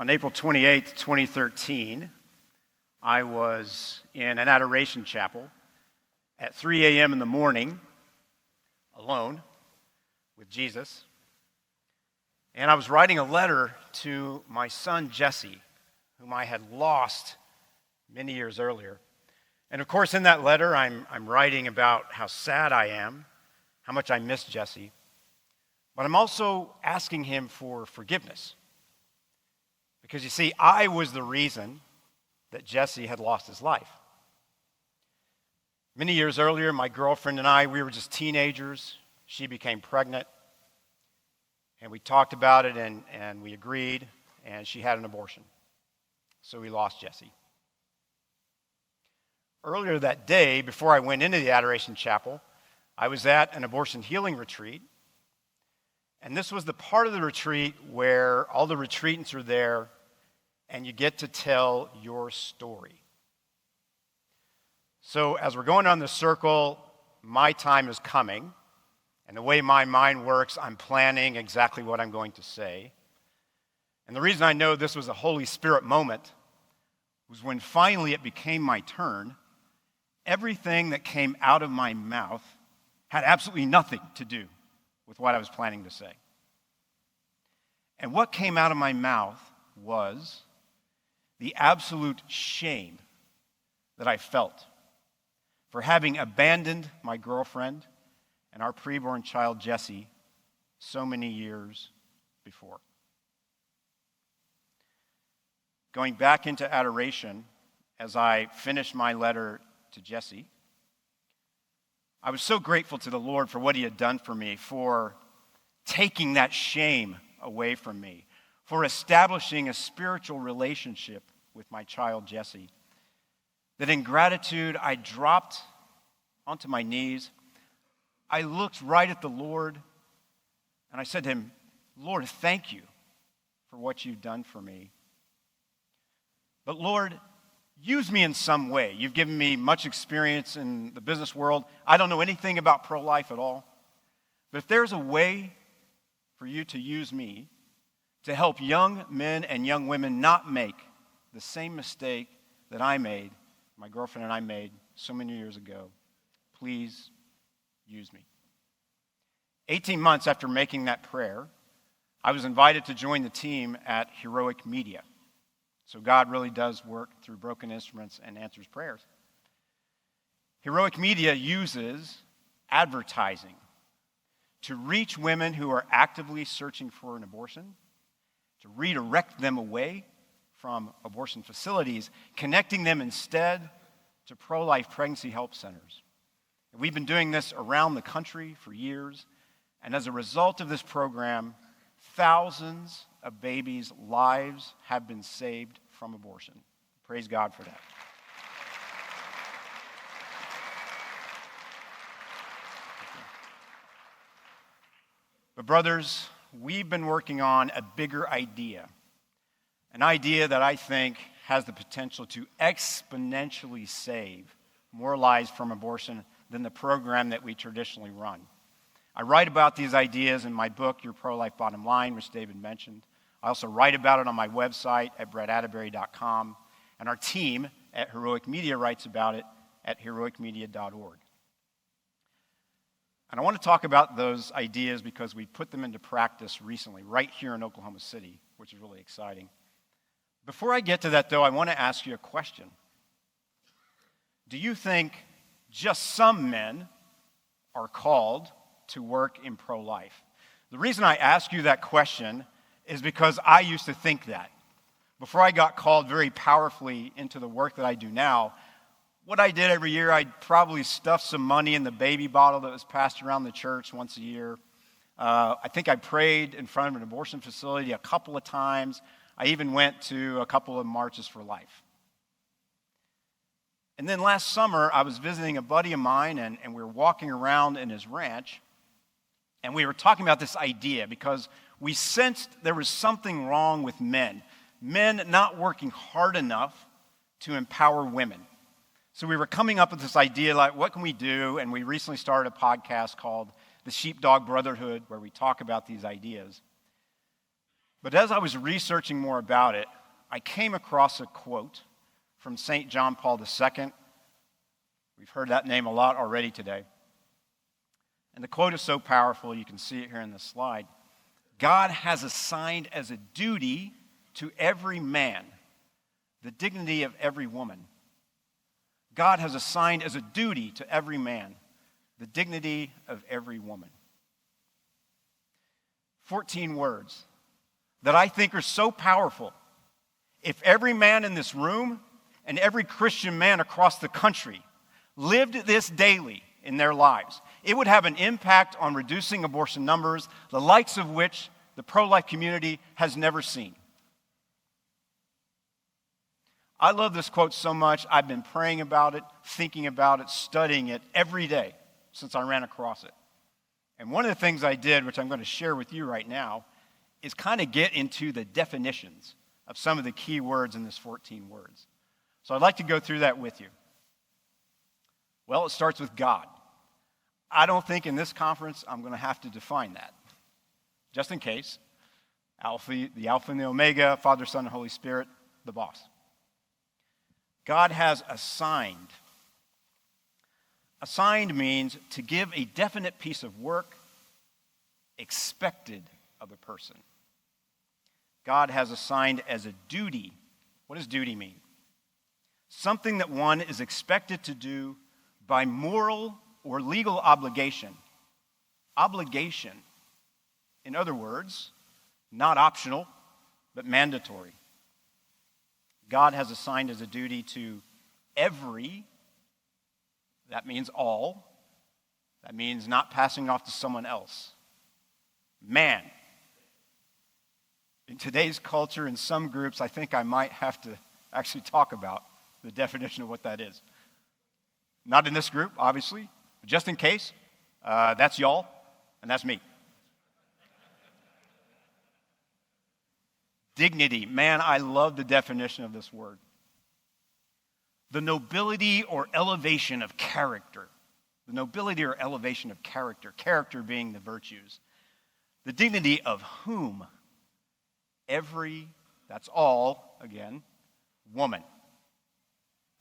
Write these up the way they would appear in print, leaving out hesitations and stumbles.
On April 28th, 2013, I was in an adoration chapel at 3 a.m. in the morning, alone with Jesus. And I was writing a letter to my son, Jesse, whom I had lost many years earlier. And of course, in that letter, I'm writing about how sad I am, how much I miss Jesse. But I'm also asking him for forgiveness. Because you see, I was the reason that Jesse had lost his life. Many years earlier, my girlfriend and I, we were just teenagers. She became pregnant. And we talked about it and we agreed, and she had an abortion. So we lost Jesse. Earlier that day, before I went into the Adoration Chapel, I was at an abortion healing retreat. And this was the part of the retreat where all the retreatants are there and you get to tell your story. So as we're going on the circle, my time is coming. And the way my mind works, I'm planning exactly what I'm going to say. And the reason I know this was a Holy Spirit moment was when finally it became my turn, everything that came out of my mouth had absolutely nothing to do with what I was planning to say. And what came out of my mouth was the absolute shame that I felt for having abandoned my girlfriend and our preborn child, Jesse, so many years before. Going back into adoration, as I finished my letter to Jesse, I was so grateful to the Lord for what he had done for me, for taking that shame away from me, for establishing a spiritual relationship with my child, Jesse, that in gratitude I dropped onto my knees. I looked right at the Lord and I said to him, Lord, thank you for what you've done for me. But Lord, use me in some way. You've given me much experience in the business world. I don't know anything about pro-life at all. But if there's a way for you to use me to help young men and young women not make the same mistake that I made, my girlfriend and I made so many years ago, please use me. 18 months after making that prayer, I was invited to join the team at Heroic Media. So God really does work through broken instruments and answers prayers. Heroic Media uses advertising to reach women who are actively searching for an abortion, to redirect them away from abortion facilities, connecting them instead to pro-life pregnancy help centers. And we've been doing this around the country for years, and as a result of this program, thousands of babies' lives have been saved from abortion. Praise God for that. But brothers, we've been working on a bigger idea, an idea that I think has the potential to exponentially save more lives from abortion than the program that we traditionally run. I write about these ideas in my book, Your Pro-Life Bottom Line, which David mentioned. I also write about it on my website at brettattebery.com, and our team at Heroic Media writes about it at heroicmedia.org. And I want to talk about those ideas because we put them into practice recently, right here in Oklahoma City, which is really exciting. Before I get to that, though, I want to ask you a question. Do you think just some men are called to work in pro-life? The reason I ask you that question is because I used to think that. Before I got called very powerfully into the work that I do now, what I did every year, I'd probably stuff some money in the baby bottle that was passed around the church once a year. I think I prayed in front of an abortion facility a couple of times. I even went to a couple of marches for life. And then last summer, I was visiting a buddy of mine, and we were walking around in his ranch, and we were talking about this idea because we sensed there was something wrong with men not working hard enough to empower women. So we were coming up with this idea, like, what can we do? And we recently started a podcast called The Sheepdog Brotherhood, where we talk about these ideas. But as I was researching more about it, I came across a quote from St. John Paul II. We've heard that name a lot already today. And the quote is so powerful, you can see it here in the slide. God has assigned as a duty to every man the dignity of every woman. God has assigned as a duty to every man the dignity of every woman. 14 words that I think are so powerful. If every man in this room and every Christian man across the country lived this daily in their lives, it would have an impact on reducing abortion numbers, the likes of which the pro-life community has never seen. I love this quote so much, I've been praying about it, thinking about it, studying it every day since I ran across it. And one of the things I did, which I'm going to share with you right now, is kind of get into the definitions of some of the key words in this 14 words. So I'd like to go through that with you. Well, it starts with God. I don't think in this conference I'm going to have to define that. Just in case, the Alpha and the Omega, Father, Son, and Holy Spirit, the boss. God has assigned. Assigned means to give a definite piece of work expected of a person. God has assigned as a duty. What does duty mean? Something that one is expected to do by moral or legal obligation. Obligation. In other words, not optional, but mandatory. God has assigned as a duty to every, that means all, that means not passing it off to someone else. Man. In today's culture, in some groups, I think I might have to actually talk about the definition of what that is. Not in this group, obviously, but just in case, that's y'all, and that's me. Dignity. Man, I love the definition of this word. The nobility or elevation of character. The nobility or elevation of character. Character being the virtues. The dignity of whom? Every, that's all, again, woman.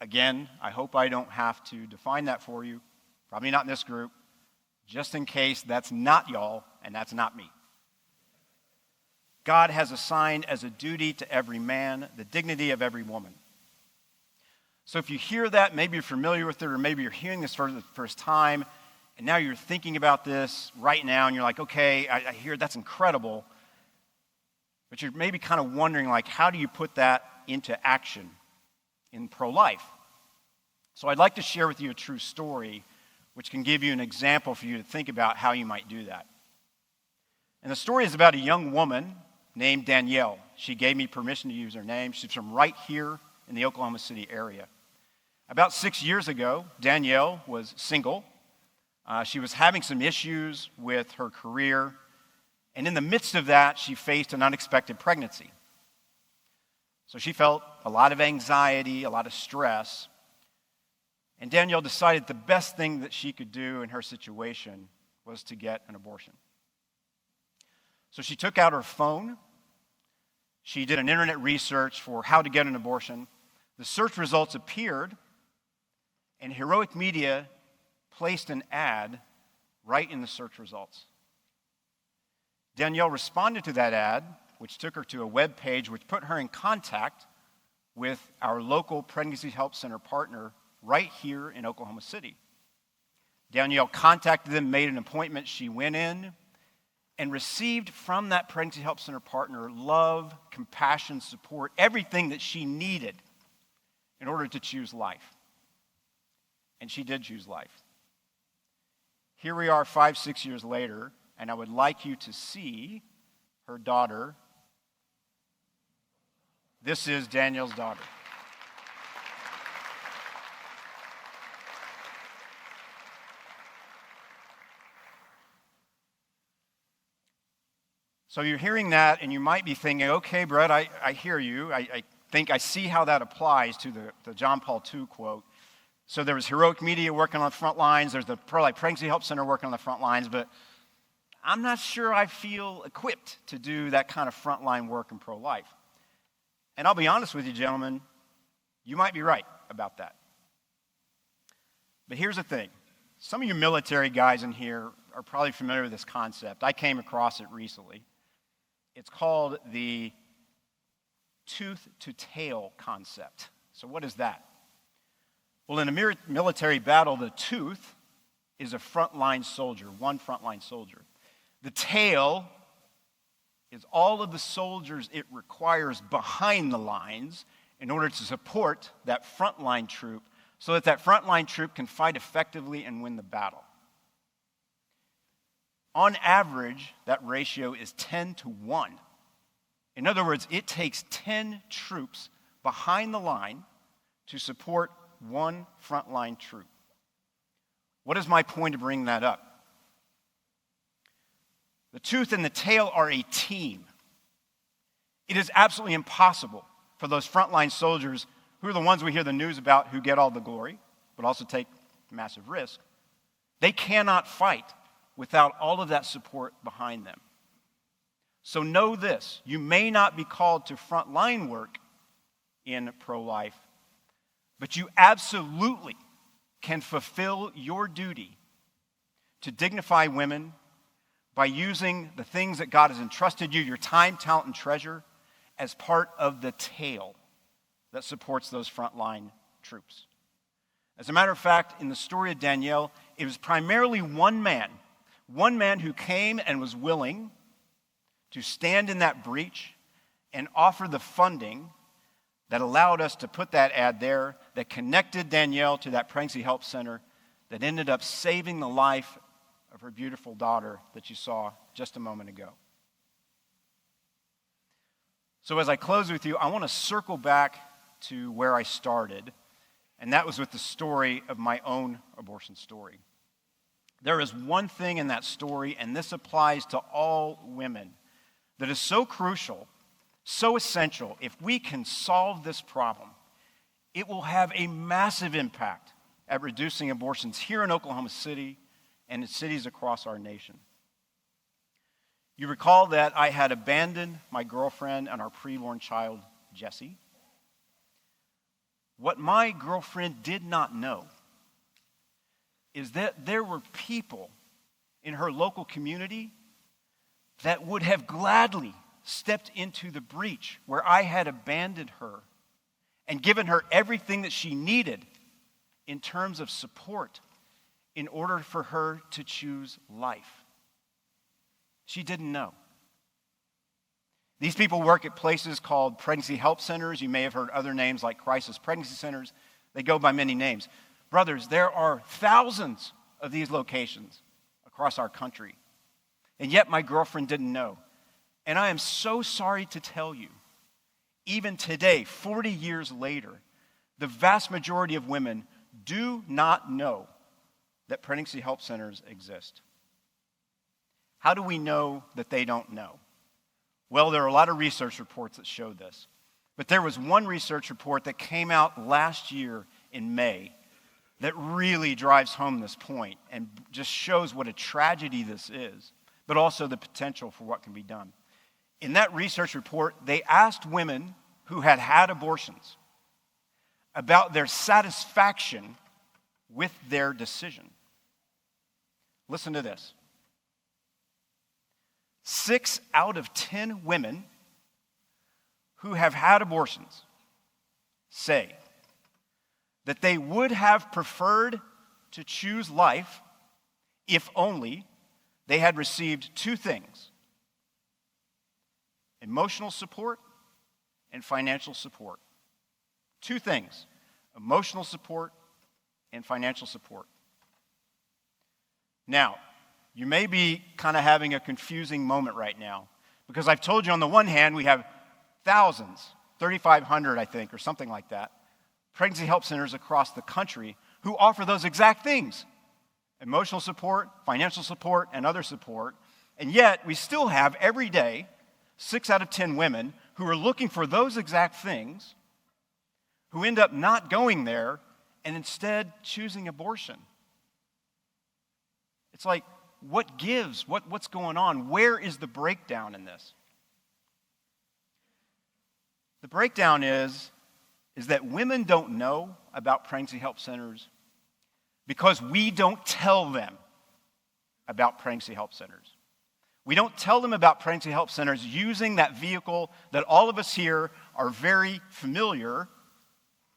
Again, I hope I don't have to define that for you. Probably not in this group. Just in case that's not y'all and that's not me. God has assigned as a duty to every man the dignity of every woman. So if you hear that, maybe you're familiar with it, or maybe you're hearing this for the first time, and now you're thinking about this right now, and you're like, okay, I hear that's incredible, but you're maybe kind of wondering, like, how do you put that into action in pro-life? So I'd like to share with you a true story, which can give you an example for you to think about how you might do that. And the story is about a young woman named Danielle. She gave me permission to use her name. She's from right here in the Oklahoma City area. About 6 years ago, Danielle was single. She was having some issues with her career, and in the midst of that, she faced an unexpected pregnancy. So she felt a lot of anxiety, a lot of stress, and Danielle decided the best thing that she could do in her situation was to get an abortion. So she took out her phone. She did an internet research for how to get an abortion. The search results appeared, and Heroic Media placed an ad right in the search results. Danielle responded to that ad, which took her to a web page which put her in contact with our local Pregnancy Help Center partner right here in Oklahoma City. Danielle contacted them, made an appointment. She went in and received from that Pregnancy Help Center partner love, compassion, support, everything that she needed in order to choose life. And she did choose life. Here we are 5-6 years later, and I would like you to see her daughter. This is Danielle's daughter. So you're hearing that, and you might be thinking, okay, Brett, I hear you. I think I see how that applies to the John Paul II quote. So there was Heroic Media working on the front lines. There's the Pro-Life Pregnancy Help Center working on the front lines. But I'm not sure I feel equipped to do that kind of frontline work in pro-life. And I'll be honest with you, gentlemen, you might be right about that. But here's the thing. Some of you military guys in here are probably familiar with this concept. I came across it recently. It's called the tooth-to-tail concept. So what is that? Well, in a military battle, the tooth is a frontline soldier, one frontline soldier. The tail is all of the soldiers it requires behind the lines in order to support that frontline troop so that that frontline troop can fight effectively and win the battle. On average, that ratio is 10-1. In other words, it takes 10 troops behind the line to support one frontline troop. What is my point to bring that up? The tooth and the tail are a team. It is absolutely impossible for those frontline soldiers, who are the ones we hear the news about, who get all the glory, but also take massive risk. They cannot fight without all of that support behind them. So know this, you may not be called to frontline work in pro-life, but you absolutely can fulfill your duty to dignify women by using the things that God has entrusted you, your time, talent, and treasure, as part of the tail that supports those frontline troops. As a matter of fact, in the story of Danielle, it was primarily one man who came and was willing to stand in that breach and offer the funding that allowed us to put that ad there, that connected Danielle to that pregnancy help center, that ended up saving the life of her beautiful daughter that you saw just a moment ago. So as I close with you, I want to circle back to where I started, and that was with the story of my own abortion story. There is one thing in that story, and this applies to all women, that is so crucial, so essential. If we can solve this problem, it will have a massive impact at reducing abortions here in Oklahoma City and in cities across our nation. You recall that I had abandoned my girlfriend and our preborn child, Jesse. What my girlfriend did not know is that there were people in her local community that would have gladly stepped into the breach where I had abandoned her and given her everything that she needed in terms of support in order for her to choose life. She didn't know. These people work at places called pregnancy help centers. You may have heard other names like crisis pregnancy centers. They go by many names. Brothers, there are thousands of these locations across our country. And yet my girlfriend didn't know. And I am so sorry to tell you, even today, 40 years later, the vast majority of women do not know that pregnancy help centers exist. How do we know that they don't know? Well, there are a lot of research reports that show this. But there was one research report that came out last year in May that really drives home this point and just shows what a tragedy this is, but also the potential for what can be done. In that research report, they asked women who had had abortions about their satisfaction with their decision. Listen to this. 6 out of 10 women who have had abortions say that they would have preferred to choose life if only they had received 2 things: emotional support and financial support. 2 things: emotional support and financial support. Now, you may be kind of having a confusing moment right now, because I've told you on the one hand we have thousands, 3,500 I think, or something like that, pregnancy help centers across the country who offer those exact things: emotional support, financial support, and other support. And yet we still have every day 6 out of 10 women who are looking for those exact things, who end up not going there and instead choosing abortion. It's like, what gives? What's going on? Where is the breakdown in this? The breakdown is that women don't know about pregnancy help centers because we don't tell them about pregnancy help centers. We don't tell them about pregnancy help centers using that vehicle that all of us here are very familiar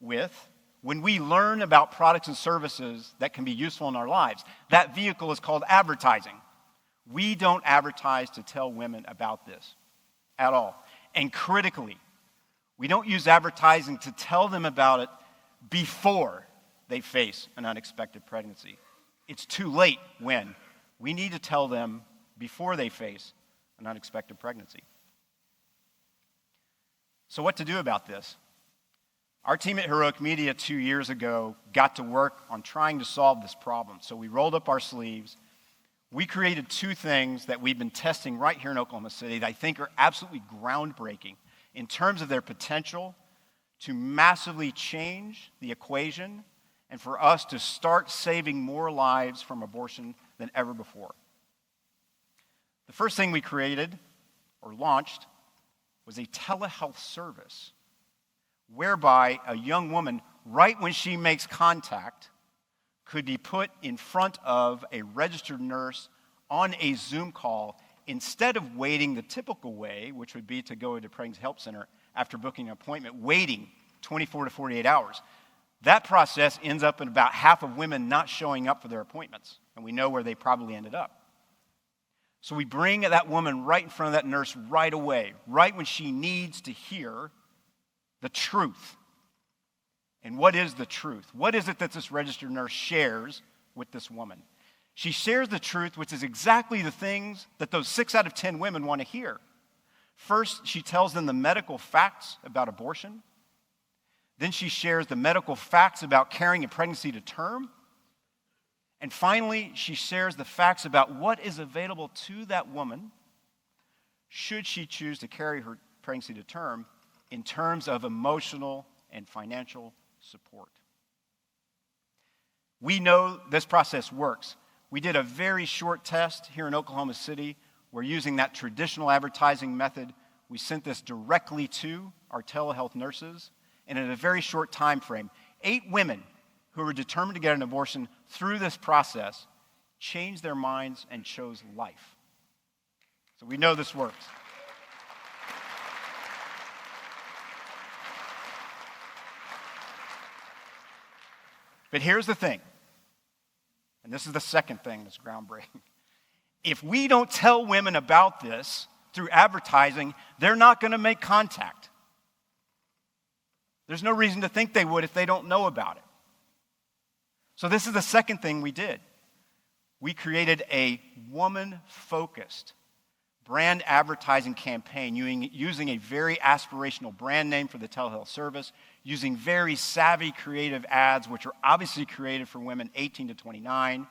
with when we learn about products and services that can be useful in our lives. That vehicle is called advertising. We don't advertise to tell women about this at all. And critically, we don't use advertising to tell them about it before they face an unexpected pregnancy. It's too late when we need to tell them before they face an unexpected pregnancy. So what to do about this? Our team at Heroic Media 2 years ago got to work on trying to solve this problem. So we rolled up our sleeves. We created 2 things that we've been testing right here in Oklahoma City that I think are absolutely groundbreaking in terms of their potential to massively change the equation and for us to start saving more lives from abortion than ever before. The first thing we created or launched was a telehealth service whereby a young woman, right when she makes contact, could be put in front of a registered nurse on a Zoom call instead of waiting the typical way, which would be to go to Pregnancy Help Center after booking an appointment, waiting 24 to 48 hours. That process ends up in about half of women not showing up for their appointments, and we know where they probably ended up. So we bring that woman right in front of that nurse right away, right when she needs to hear the truth. And what is the truth? What is it that this registered nurse shares with this woman? She shares the truth, which is exactly the things that those 6 out of 10 women want to hear. First, she tells them the medical facts about abortion. Then she shares the medical facts about carrying a pregnancy to term. And finally, she shares the facts about what is available to that woman should she choose to carry her pregnancy to term in terms of emotional and financial support. We know this process works. We did a very short test here in Oklahoma City. We're using that traditional advertising method. We sent this directly to our telehealth nurses, and in a very short time frame, 8 women who were determined to get an abortion through this process changed their minds and chose life. So we know this works. But here's the thing, and this is the second thing that's groundbreaking. If we don't tell women about this through advertising, they're not going to make contact. There's no reason to think they would if they don't know about it. So this is the second thing we did. We created a woman-focused brand advertising campaign using a very aspirational brand name for the telehealth service, using very savvy creative ads, which are obviously created for women 18 to 29.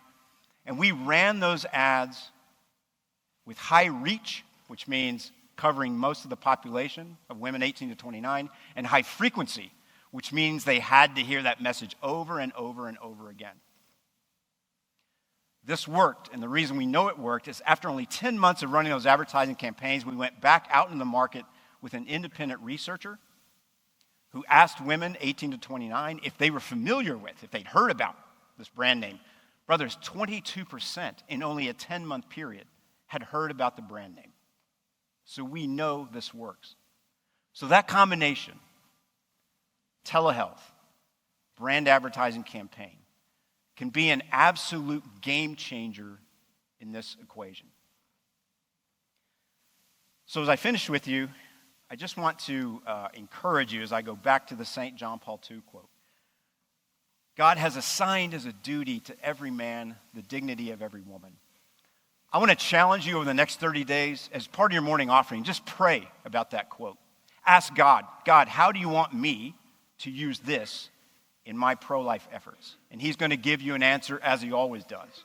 And we ran those ads with high reach, which means covering most of the population of women 18 to 29, and high frequency, which means they had to hear that message over and over and over again. This worked, and the reason we know it worked is after only 10 months of running those advertising campaigns, we went back out in the market with an independent researcher who asked women 18 to 29 if they were familiar with, if they'd heard about this brand name. Brothers, 22% in only a 10-month period had heard about the brand name. So we know this works. So that combination, telehealth, brand advertising campaign, can be an absolute game changer in this equation. So as I finish with you, I just want to encourage you as I go back to the St. John Paul II quote. God has assigned as a duty to every man the dignity of every woman. I want to challenge you over the next 30 days as part of your morning offering. Just pray about that quote. Ask God, how do you want me to use this in my pro-life efforts? And he's going to give you an answer as he always does.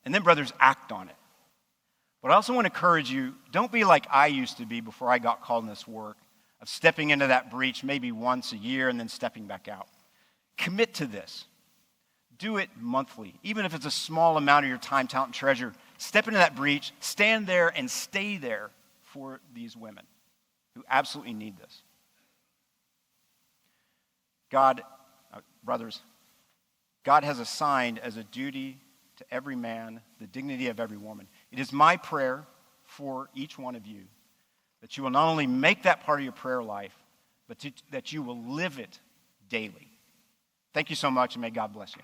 And then, brothers, act on it. But I also want to encourage you, don't be like I used to be before I got called in this work, of stepping into that breach maybe once a year and then stepping back out. Commit to this. Do it monthly. Even if it's a small amount of your time, talent, and treasure, step into that breach, stand there and stay there for these women who absolutely need this. God, brothers, God has assigned as a duty to every man the dignity of every woman. It is my prayer for each one of you that you will not only make that part of your prayer life, but that you will live it daily. Thank you so much, and may God bless you.